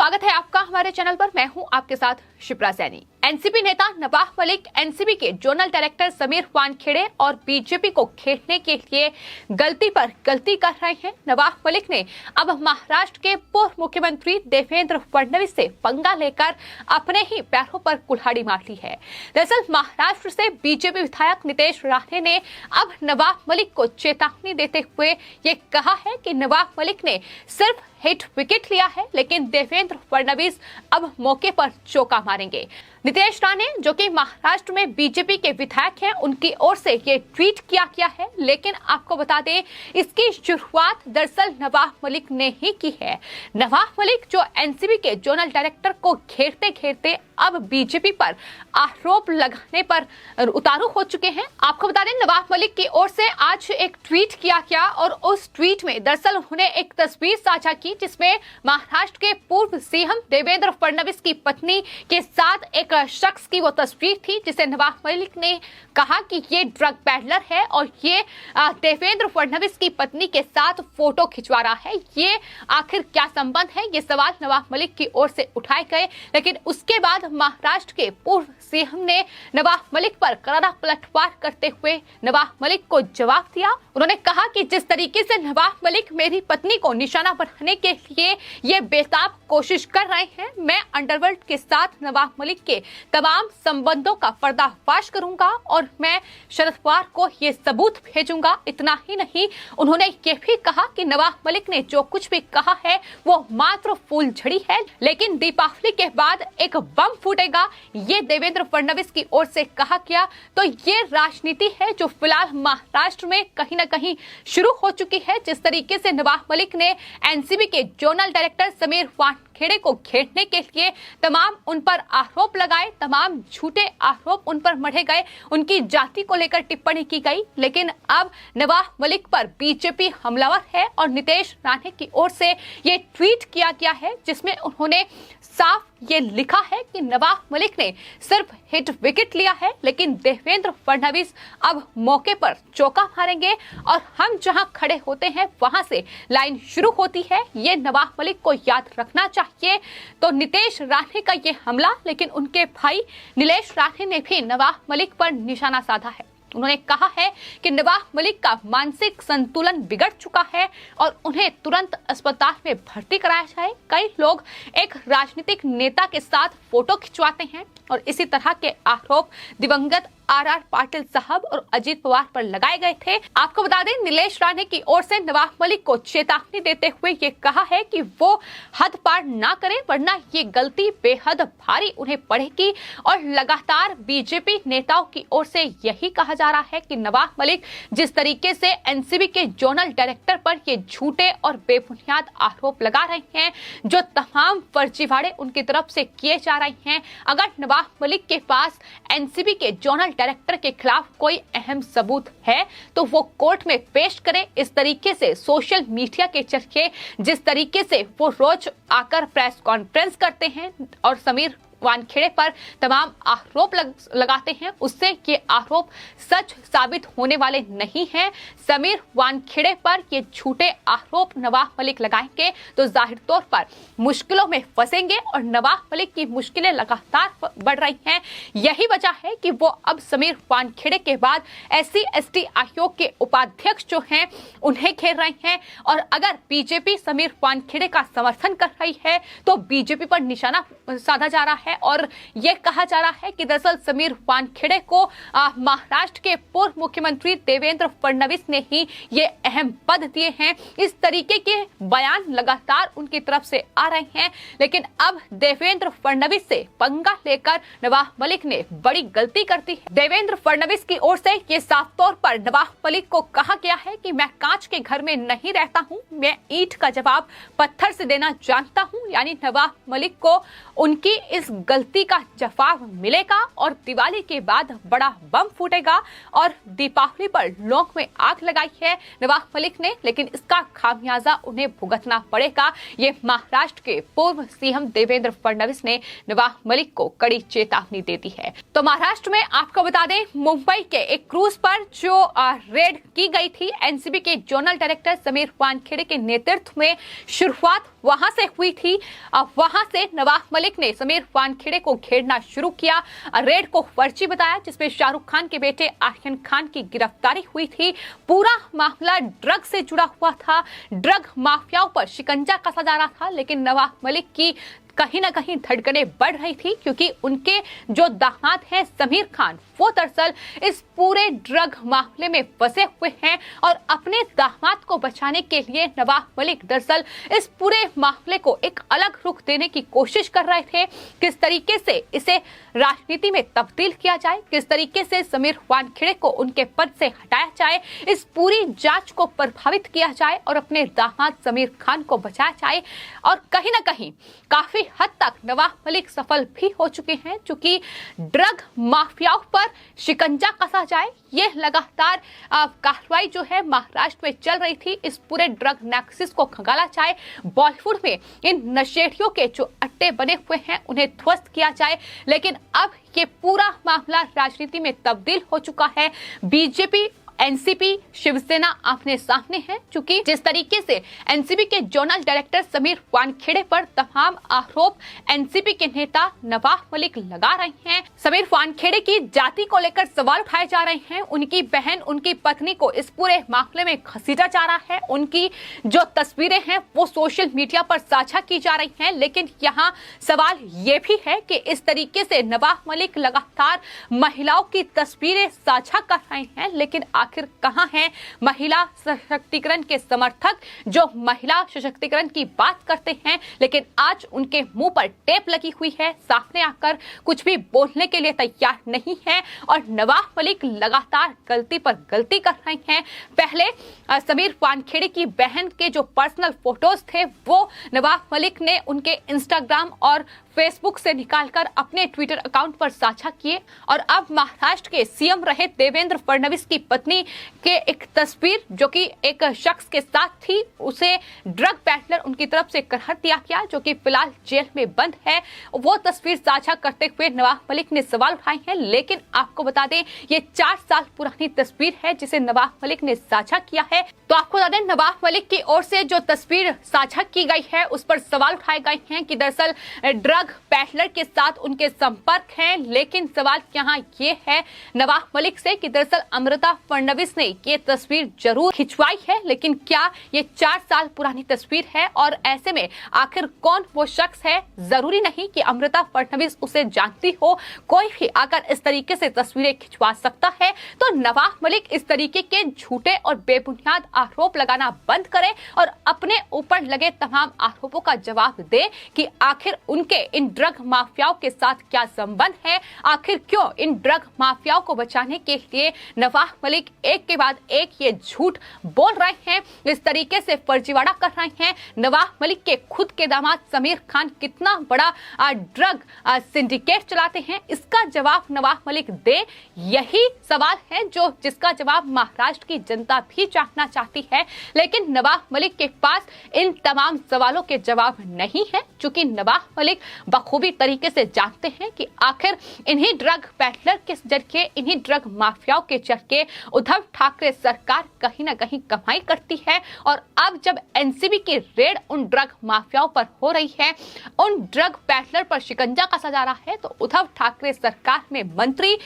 स्वागत है आपका हमारे चैनल पर। मैं हूं आपके साथ शिप्रा सैनी। एनसीपी नेता नवाब मलिक एनसीबी के जोनल डायरेक्टर समीर वानखेड़े और बीजेपी को घेरने के लिए गलती पर गलती कर रहे हैं। नवाब मलिक ने अब महाराष्ट्र के पूर्व मुख्यमंत्री देवेंद्र फडणवीस से पंगा लेकर अपने ही पैरों पर कुल्हाड़ी मार ली है। दरअसल महाराष्ट्र से बीजेपी विधायक नितेश राणे ने अब नवाब मलिक को चेतावनी देते हुए ये कहा है कि नवाब मलिक ने सिर्फ हिट विकेट लिया है, लेकिन देवेंद्र फडणवीस अब मौके पर चौका मारेंगे। नितेश राणे जो कि महाराष्ट्र में बीजेपी के विधायक हैं, उनकी ओर से ये ट्वीट किया गया है, लेकिन आपको बता दें इसकी शुरुआत दरअसल नवाब मलिक ने ही की है। नवाब मलिक जो एनसीबी के जोनल डायरेक्टर को घेरते घेरते अब बीजेपी पर आरोप लगाने पर उतारू हो चुके हैं। आपको बता दें नवाब मलिक की ओर से आज एक ट्वीट किया गया और उस ट्वीट में दरअसल उन्होंने एक तस्वीर साझा की जिसमें महाराष्ट्र के पूर्व सीएम देवेंद्र फडणवीस की पत्नी के साथ एक शख्स की वो तस्वीर थी, जिसे नवाब मलिक ने कहा कि ये ड्रग पैडलर है और ये देवेंद्र फडणवीस की पत्नी के साथ फोटो खिंचवा रहा है। ये आखिर क्या संबंध है, ये सवाल नवाब मलिक की ओर से उठाए गए, लेकिन उसके बाद महाराष्ट्र के पूर्व सीएम ने नवाब मलिक पर करारा पलटवार करते हुए नवाब मलिक को जवाब दिया। उन्होंने कहा कि जिस तरीके से नवाब मलिक मेरी पत्नी को निशाना बनाने के लिए ये बेताब कोशिश कर रहे हैं, मैं अंडरवर्ल्ड के साथ नवाब मलिक के तमाम संबंधों का पर्दाफाश करूंगा और मैं शरद पवार को ये सबूत भेजूंगा। इतना ही नहीं, उन्होंने ये भी कहा कि नवाब मलिक ने जो कुछ भी कहा है वो मात्र फूलझड़ी है, लेकिन दीपावली के बाद एक बम फूटेगा, ये देवेंद्र फडणवीस की ओर से कहा गया। तो ये राजनीति है जो फिलहाल महाराष्ट्र में कहीं ना कहीं शुरू हो चुकी है। जिस तरीके से नवाब मलिक ने एनसीबी के जोनल डायरेक्टर समीर वानखेड़े को घेरने के लिए तमाम उन पर आरोप लगाए, तमाम झूठे आरोप उन पर मढ़े गए, उनकी जाति को लेकर टिप्पणी की गई, लेकिन अब नवाब मलिक पर बीजेपी हमलावर है और नितेश राणे की ओर से ये ट्वीट किया गया है जिसमें उन्होंने साफ ये लिखा है कि नवाब मलिक ने सिर्फ हिट विकेट लिया है, लेकिन देवेंद्र फडणवीस अब मौके पर चौका मारेंगे और हम जहां खड़े होते हैं वहां से लाइन शुरू होती है। ये नवाब मलिक को याद रखना चाहिए। तो नितेश राणे का ये हमला, लेकिन उनके भाई नीलेश राणे ने भी नवाब मलिक पर निशाना साधा है। उन्होंने कहा है कि नवाब मलिक का मानसिक संतुलन बिगड़ चुका है और उन्हें तुरंत अस्पताल में भर्ती कराया जाए। कई लोग एक राजनीतिक नेता के साथ फोटो खिंचवाते हैं और इसी तरह के आरोप दिवंगत आर पाटिल साहब और अजीत पवार पर लगाए गए थे। आपको बता दें नीलेश राणे की ओर से नवाब मलिक को चेतावनी देते हुए ये कहा है कि वो हद पार ना करें, वरना ये गलती बेहद भारी उन्हें पड़ेगी। और लगातार बीजेपी नेताओं की ओर से यही कहा जा रहा है कि नवाब मलिक जिस तरीके से एनसीबी के जोनल डायरेक्टर पर ये झूठे और बेबुनियाद आरोप लगा रहे हैं, जो तमाम फर्जीवाड़े उनकी तरफ से किए जा रहे हैं, अगर नवाब मलिक के पास एनसीबी के जोनल डायरेक्टर के खिलाफ कोई अहम सबूत है तो वो कोर्ट में पेश करे। इस तरीके से सोशल मीडिया के जरिए जिस तरीके से वो रोज आकर प्रेस कॉन्फ्रेंस करते हैं और समीर वानखेड़े पर तमाम आरोप लगाते हैं, उससे ये आरोप सच साबित होने वाले नहीं हैं। समीर वानखेड़े पर ये झूठे आरोप नवाब मलिक लगाएंगे तो जाहिर तौर पर मुश्किलों में फंसेंगे और नवाब मलिक की मुश्किलें लगातार बढ़ रही हैं। यही वजह है कि वो अब समीर वानखेड़े के बाद SC/ST आयोग के उपाध्यक्ष जो हैं उन्हें घेर रहे हैं और अगर बीजेपी समीर वानखेड़े का समर्थन कर रही है तो बीजेपी पर निशाना साधा जा रहा है और यह कहा जा रहा है कि दरअसल समीर वानखेड़े को महाराष्ट्र के पूर्व मुख्यमंत्री देवेंद्र फडणवीस ने ही ये अहम पद दिए हैं। इस तरीके के बयान लगातार उनकी तरफ से आ रहे हैं, लेकिन अब देवेंद्र फडणवीस से पंगा लेकर नवाब मलिक ने बड़ी गलती कर दी है। देवेंद्र फडणवीस की ओर से ये साफ तौर पर नवाब मलिक को कहा गया है कि मैं कांच के घर में नहीं रहता हूं, मैं ईंट का जवाब पत्थर से देना जानता हूं। यानी नवाब मलिक को उनकी इस गलती का जवाब मिलेगा और दिवाली के बाद बड़ा बम फूटेगा और दीपावली पर लोग में आग लगाई है नवाब मलिक ने, लेकिन इसका खामियाजा उन्हें भुगतना पड़ेगा। ये महाराष्ट्र के पूर्व सीएम देवेंद्र फडणवीस ने नवाब मलिक को कड़ी चेतावनी दे दी है। तो महाराष्ट्र में आपको बता दें, मुंबई के एक क्रूज पर जो रेड की गई थी एनसीबी के जोनल डायरेक्टर समीर वानखेड़े के नेतृत्व में, शुरुआत वहां से हुई थी। अब वहां से नवाब मलिक ने समीर वानखेड़े को घेरना शुरू किया। रेड को फर्जी बताया, जिसमें शाहरुख खान के बेटे आर्यन खान की गिरफ्तारी हुई थी। पूरा मामला ड्रग से जुड़ा हुआ था, ड्रग माफियाओं पर शिकंजा कसा जा रहा था। लेकिन नवाब मलिक की कहीं ना कहीं धड़कनें बढ़ रही थी, क्योंकि उनके जो दामाद हैं समीर खान, वो दरअसल इस पूरे ड्रग मामले में फंसे हुए हैं और अपने दामाद को बचाने के लिए नवाब मलिक दरअसल इस पूरे मामले को एक अलग रुख देने की कोशिश कर रहे थे। किस तरीके से इसे राजनीति में तब्दील किया जाए, किस तरीके से समीर वानखेड़े को उनके पद से हटाया जाए, इस पूरी जांच को प्रभावित किया जाए और अपने दामाद समीर खान को बचाया जाए। और कहीं ना कहीं काफी हद तक नवाब मलिक सफल भी हो चुके हैं, क्योंकि ड्रग माफियाओं पर शिकंजा कसा जाए, ये लगातार कार्रवाई जो है महाराष्ट्र में चल रही थी। इस पूरे ड्रग नेक्सस को खंगाला जाए, बॉलीवुड में इन नशेड़ियों के जो अड्डे बने हुए हैं उन्हें ध्वस्त किया जाए। लेकिन अब ये पूरा मामला राजनीति में तब्दील हो चुका है। बीजेपी, एनसीपी, शिवसेना आमने सामने है, क्योंकि जिस तरीके से एनसीपी के जोनल डायरेक्टर समीर वानखेड़े पर तमाम आरोप एनसीपी के नेता नवाब मलिक लगा रहे हैं, समीर वानखेड़े की जाति को लेकर सवाल उठाए जा रहे हैं, उनकी बहन, उनकी पत्नी को इस पूरे मामले में घसीटा जा रहा है, उनकी जो तस्वीरें हैं वो सोशल मीडिया पर साझा की जा रही हैं। लेकिन यहाँ सवाल ये भी है कि इस तरीके से नवाब मलिक लगातार महिलाओं की तस्वीरें साझा कर रहे हैं, लेकिन आखिर कहां हैं महिला सशक्तिकरण के समर्थक जो महिला सशक्तिकरण की बात करते हैं, लेकिन आज उनके मुंह पर टेप लगी हुई है, सामने आकर कुछ भी बोलने के लिए तैयार नहीं है और नवाब मलिक लगातार गलती पर गलती कर रहे हैं। पहले समीर वानखेड़े की बहन के जो पर्सनल फोटोज थे वो नवाब मलिक ने उनके इंस्टाग्राम और फेसबुक से निकालकर अपने ट्विटर अकाउंट पर साझा किए और अब महाराष्ट्र के सीएम रहे देवेंद्र फडणवीस की पत्नी के एक तस्वीर जो कि एक शख्स के साथ थी, उसे ड्रग पैडलर उनकी तरफ से कर दिया गया, जो कि फिलहाल जेल में बंद है। वो तस्वीर साझा करते हुए नवाब मलिक ने सवाल उठाए हैं। लेकिन आपको बता दें, ये 4 साल पुरानी तस्वीर है जिसे नवाब मलिक ने साझा किया है। तो आपको बता दें, नवाब मलिक की ओर से जो तस्वीर साझा की गई है उस पर सवाल उठाए गए हैं कि दरअसल ड्रग पैडलर के साथ उनके संपर्क हैं। लेकिन सवाल यहाँ ये है नवाब मलिक से कि दरअसल अमृता फडणवीस ने ये तस्वीर जरूर खिंचवाई है, लेकिन क्या ये 4 साल पुरानी तस्वीर है और ऐसे में आखिर कौन वो शख्स है? जरूरी नहीं कि अमृता फडणवीस उसे जानती हो, कोई भी आकर इस तरीके से तस्वीरें खिंचवा सकता है। तो नवाब मलिक इस तरीके के झूठे और बेबुनियाद आरोप लगाना बंद करे और अपने ऊपर लगे तमाम आरोपों का जवाब दे कि आखिर उनके इन ड्रग माफियाओं के साथ क्या संबंध है, आखिर क्यों इन ड्रग माफियाओं को बचाने के लिए नवाब मलिक एक के बाद एक ये झूठ बोल रहे हैं, इस तरीके से फर्जीवाड़ा कर रहे हैं। नवाब मलिक के खुद के दामाद समीर खान कितना बड़ा ड्रग सिंडिकेट चलाते हैं, इसका जवाब नवाब मलिक दे। यही सवाल है जो जिसका जवाब महाराष्ट्र की जनता भी जानना चाहती है। लेकिन नवाब मलिक के पास इन तमाम सवालों के जवाब नहीं है, क्योंकि नवाब मलिक बखूबी तरीके से जानते हैं कि आखिर इन्हीं ड्रग पैडलर के जरिए, इन्हीं ड्रग माफियाओं के जरिए उद्धव ठाकरे सरकार कहीं ना कहीं कमाई करती है। और अब जब एनसीबी की रेड उन ड्रग माफियाओं पर हो रही है, उन ड्रग पैडलर पर शिकंजा कसा जा रहा है, तो उद्धव ठाकरे सरकार में मंत्री,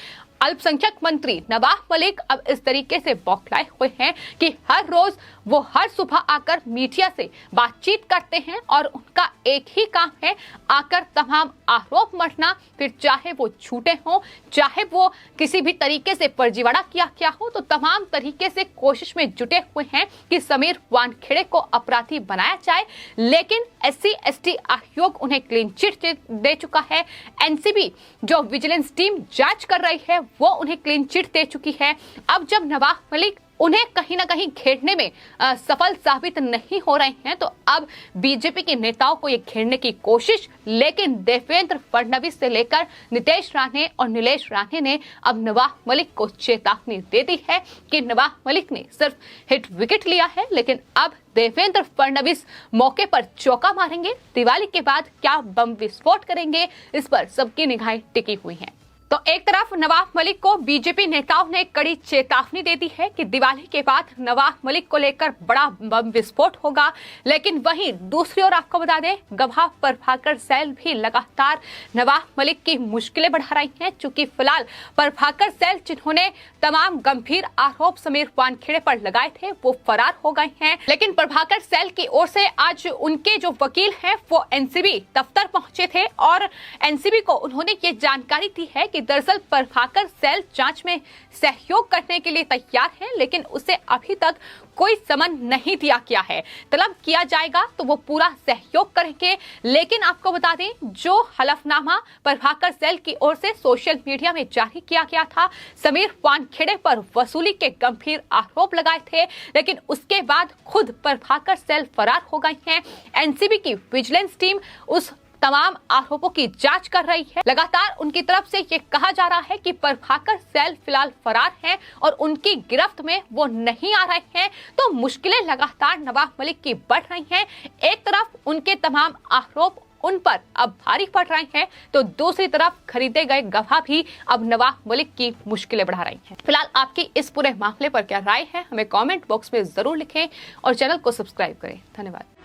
अल्पसंख्यक मंत्री नवाब मलिक अब इस तरीके से बौखलाए हुए हैं कि हर रोज वो हर सुबह आकर मीडिया से बातचीत करते हैं और उनका एक ही काम है आकर तमाम आरोप मढ़ना, फिर चाहे वो झूठे हों, चाहे वो किसी भी तरीके से फर्जीवाड़ा किया गया हो, तो तमाम तरीके से कोशिश में जुटे हुए हैं कि समीर वानखेड़े को अपराधी बनाया जाए। लेकिन SC/ST आयोग उन्हें क्लीन चिट दे चुका है। एनसीबी जो विजिलेंस टीम जांच कर रही है वो उन्हें क्लीन चिट दे चुकी है। अब जब नवाब मलिक उन्हें कहीं ना कहीं घेरने में सफल साबित नहीं हो रहे हैं। तो अब बीजेपी के नेताओं को ये घेरने की कोशिश, लेकिन देवेंद्र फडणवीस से लेकर नीतीश राणे और नीलेश राणे ने अब नवाब मलिक को चेतावनी दे दी है कि नवाब मलिक ने सिर्फ हिट विकेट लिया है, लेकिन अब देवेंद्र फडणवीस मौके पर चौका मारेंगे। दिवाली के बाद क्या बम विस्फोट करेंगे, इस पर सबकी निगाहें टिकी हुई हैं। तो एक तरफ नवाब मलिक को बीजेपी नेताओं ने कड़ी चेतावनी दे दी है कि दिवाली के बाद नवाब मलिक को लेकर बड़ा बम विस्फोट होगा, लेकिन वहीं दूसरी ओर आपको बता दें, गवाह प्रभाकर सैल भी लगातार नवाब मलिक की मुश्किलें बढ़ा रही हैं। चूंकि फिलहाल प्रभाकर सैल, जिन्होंने तमाम गंभीर आरोप समीर वानखेड़े पर लगाए थे, वो फरार हो गए हैं। लेकिन प्रभाकर सैल की ओर से आज उनके जो वकील हैं वो एनसीबी दफ्तर पहुंचे थे और एनसीबी को उन्होंने ये जानकारी दी है कि दरअसल प्रभाकर सैल जांच में सहयोग करने के लिए तैयार है, लेकिन उसे अभी तक कोई समन नहीं दिया गया है। तलब किया जाएगा तो वो पूरा सहयोग करेंगे। लेकिन आपको बता दें, जो हलफनामा प्रभाकर सैल की ओर से सोशल मीडिया में जारी किया गया था, समीर वानखेड़े पर वसूली के गंभीर आरोप लगाए थे, लेकिन उसके बाद खुद प्रभाकर सैल फरार हो गए हैं। एनसीबी की विजिलेंस टीम उस तमाम आरोपों की जांच कर रही है। लगातार उनकी तरफ से ये कहा जा रहा है कि प्रभाकर सैल फिलहाल फरार हैं और उनकी गिरफ्त में वो नहीं आ रहे हैं। तो मुश्किलें लगातार नवाब मलिक की बढ़ रही हैं। एक तरफ उनके तमाम आरोप उन पर अब भारी पड़ रहे हैं, तो दूसरी तरफ खरीदे गए गवाह भी अब नवाब मलिक की मुश्किलें बढ़ा रही हैं। फिलहाल आपकी इस पूरे मामले पर क्या राय है, हमें कमेंट बॉक्स में जरूर लिखें और चैनल को सब्सक्राइब करें। धन्यवाद।